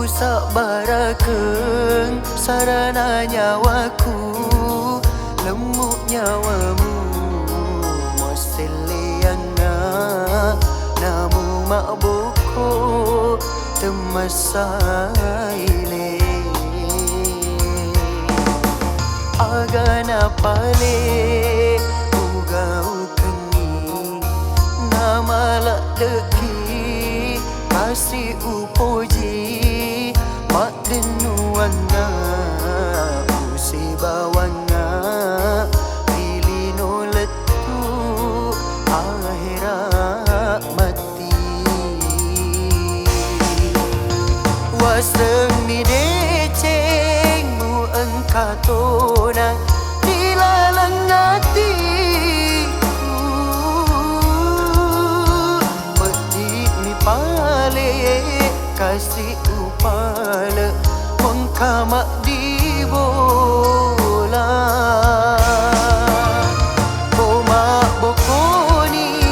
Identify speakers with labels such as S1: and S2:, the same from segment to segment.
S1: Sabarakeun sarana nyawaku, lemuk nyawamu moseliana, namu mak boko temasaile. Agana pale ugau kengi, namala deki kasih upoji, mak denuanga usi bawanga, pilih no letu akhirat mati. Waseng ni decengmu engkatona dilalang hatiku, pedik mi pale kasih upala mengkamak di bola. Komak bokoni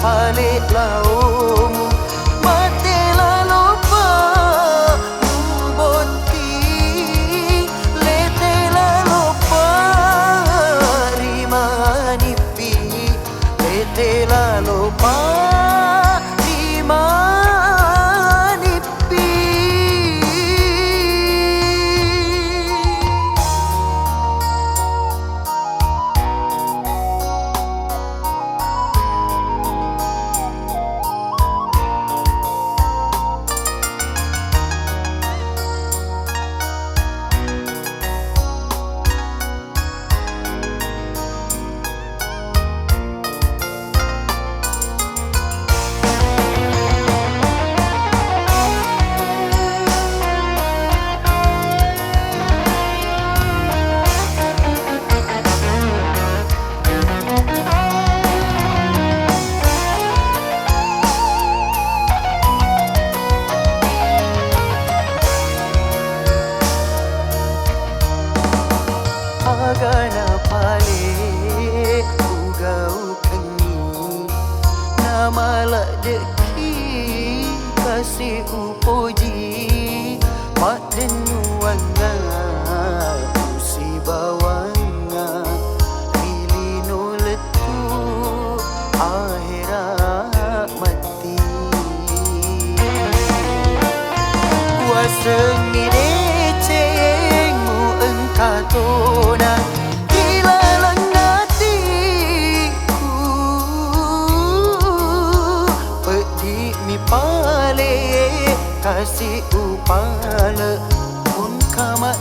S1: pale laumu matela lopa boti, letela lopa rimanipi, letela lopa agana pale ugau kengi, namala deki kasih upoji, mak denuanga usi bawanga, pilih no letu akhirat mati. Waseng ni decengmu engkatona dilalang hatiku, pedik mi pale kasih upala mun kamak